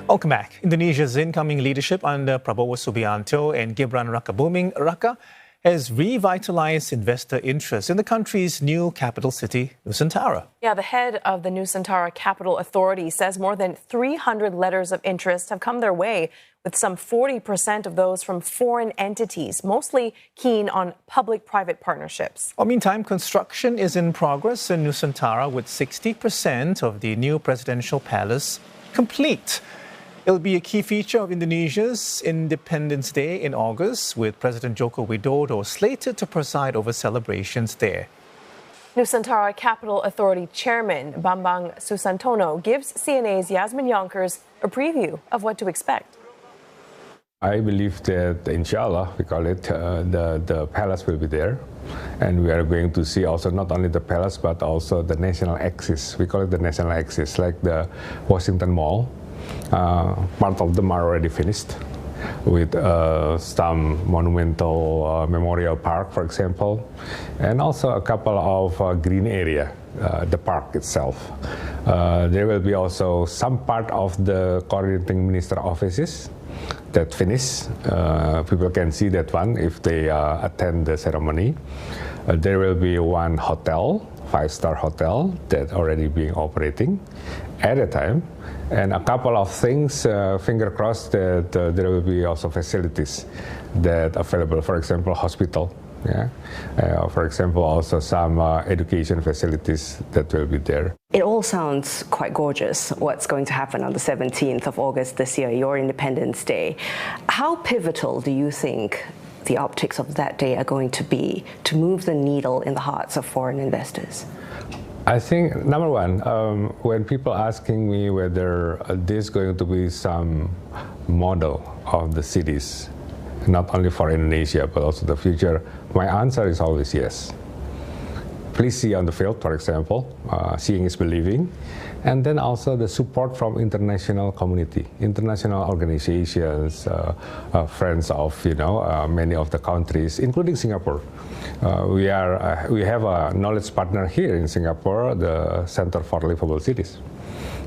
Welcome back. Indonesia's incoming leadership under Prabowo Subianto and Gibran Rakabuming Raka has revitalized investor interest in the country's new capital city, Nusantara. Yeah, the head of the Nusantara Capital Authority says more than 300 letters of interest have come their way, with some 40% of those from foreign entities, mostly keen on public-private partnerships. Well, meantime, construction is in progress in Nusantara, with 60% of the new presidential palace complete. It'll be a key feature of Indonesia's Independence Day in August, with President Joko Widodo slated to preside over celebrations there. Nusantara Capital Authority Chairman Bambang Susantono gives CNA's Yasmin Jonkers a preview of what to expect. I believe that, inshallah, we call it, the palace will be there. And we are going to see also not only the palace, but also the national axis. We call it the national axis, like the Washington Mall. Part of them are already finished, with some monumental memorial park, for example, and also a couple of green area, the park itself. There will be also some part of the coordinating minister offices that finish. People can see that one if they attend the ceremony. There will be one hotel, 5-star hotel, that already being operating at a time. And a couple of things, finger crossed, that there will be also facilities that available. For example, hospital. Yeah. For example, also some education facilities that will be there. It all sounds quite gorgeous, what's going to happen on the 17th of August this year, your Independence Day. How pivotal do you think the optics of that day are going to be to move the needle in the hearts of foreign investors? I think, number one, when people asking me whether this is going to be some model of the cities, not only for Indonesia, but also the future, my answer is always yes. Please see on the field, for example, seeing is believing, and then also the support from international community, international organizations, friends of many of the countries, including Singapore. We have a knowledge partner here in Singapore, the Center for Livable Cities.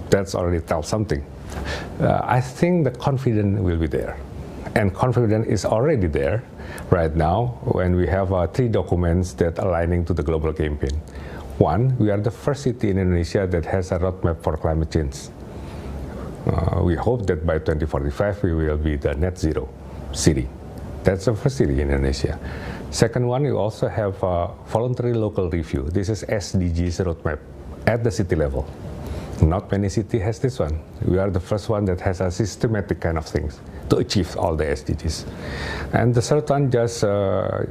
That's already tells something. I think the confidence will be there. And confidence is already there right now when we have 3 documents that are aligning to the global campaign. One, we are the first city in Indonesia that has a roadmap for climate change. We hope that by 2045 we will be the net zero city. That's the first city in Indonesia. Second one, we also have a voluntary local review. This is SDGs roadmap at the city level. Not many cities has this one. We are the first one that has a systematic kind of things to achieve all the SDGs. And the third one, just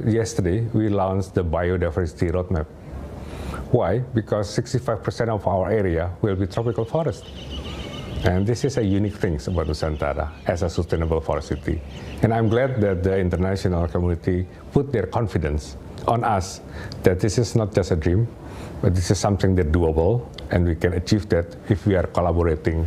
yesterday, we launched the biodiversity roadmap. Why? Because 65% of our area will be tropical forest. And this is a unique thing about Nusantara as a sustainable forest city. And I'm glad that the international community put their confidence on us that this is not just a dream, but this is something that's doable, and we can achieve that if we are collaborating.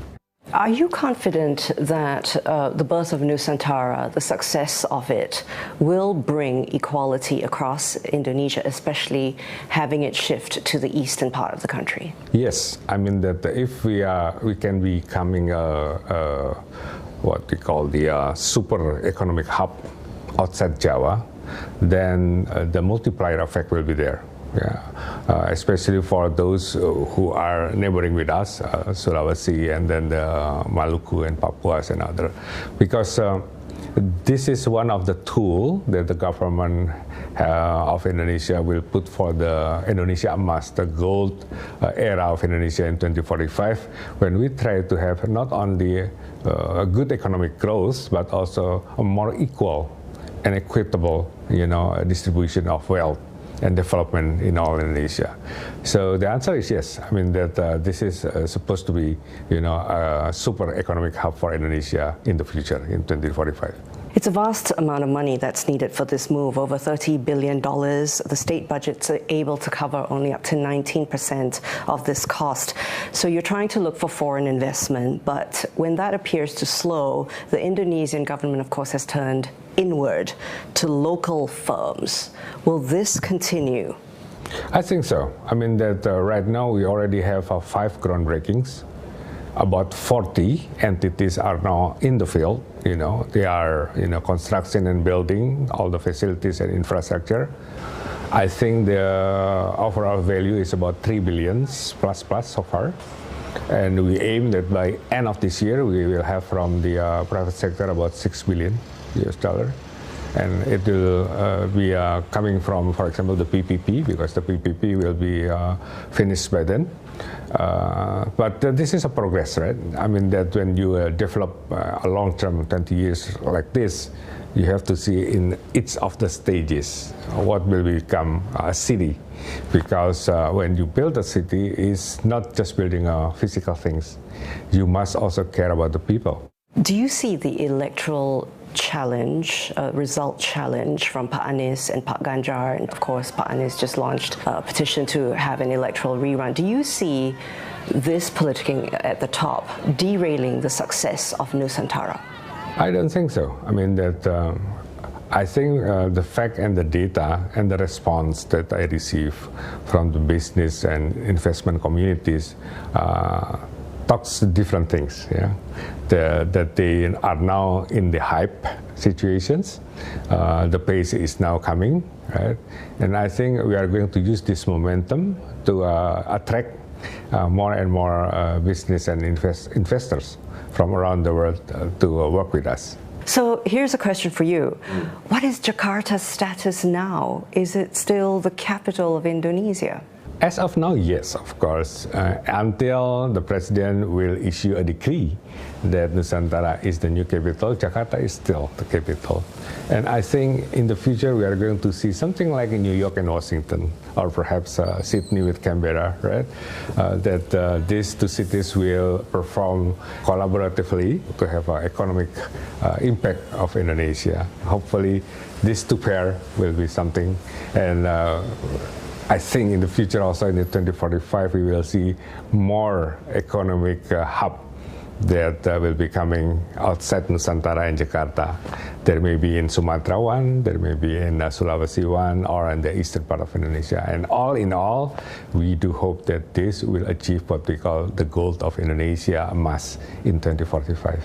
Are you confident that the birth of Nusantara, the success of it, will bring equality across Indonesia, especially having it shift to the eastern part of the country? Yes, I mean that if we can be becoming what we call the super economic hub outside Java, then the multiplier effect will be there. Yeah, especially for those who are neighboring with us, Sulawesi and then the Maluku and Papua and other, because this is one of the tools that the government of Indonesia will put for the Indonesia Emas, the gold era of Indonesia in 2045, when we try to have not only a good economic growth, but also a more equal and equitable, distribution of wealth and development in all Indonesia. So the answer is yes. I mean that this is supposed to be, a super economic hub for Indonesia in the future, in 2045. It's a vast amount of money that's needed for this move, over $30 billion. The state budgets are able to cover only up to 19% of this cost. So you're trying to look for foreign investment, but when that appears to slow, the Indonesian government, of course, has turned inward to local firms. Will this continue? I think so. I mean that right now we already have 5 groundbreakings about 40 entities are now in the field. They are construction and building all the facilities and infrastructure. I think the overall value is about 3 billion plus so far. And we aim that by end of this year, we will have from the private sector about $6 billion. And it will be coming from, for example, the PPP, because the PPP will be finished by then. But this is a progress, right? I mean, that when you develop a long-term 20 years like this, you have to see in each of the stages what will become a city. Because when you build a city, it's not just building physical things. You must also care about the people. Do you see the electoral challenge, result challenge from Pak Anies and Pak Ganjar, and of course Pak Anies just launched a petition to have an electoral rerun. Do you see this politicking at the top derailing the success of Nusantara? I don't think so. I mean I think the fact and the data and the response that I receive from the business and investment communities talks different things. Yeah, that they are now in the hype situations. The pace is now coming, right? And I think we are going to use this momentum to attract more and more business and investors from around the world to work with us. So here's a question for you. What is Jakarta's status now? Is it still the capital of Indonesia? As of now, yes, of course, until the president will issue a decree that Nusantara is the new capital, Jakarta is still the capital. And I think in the future we are going to see something like in New York and Washington, or perhaps Sydney with Canberra, right? That these two cities will perform collaboratively to have an economic impact of Indonesia. Hopefully these two pair will be something. And I think in the future also in the 2045 we will see more economic hub that will be coming outside Nusantara and Jakarta. There may be in Sumatra one, there may be in Sulawesi one, or in the eastern part of Indonesia. And all in all, we do hope that this will achieve what we call the goal of Indonesia emas in 2045.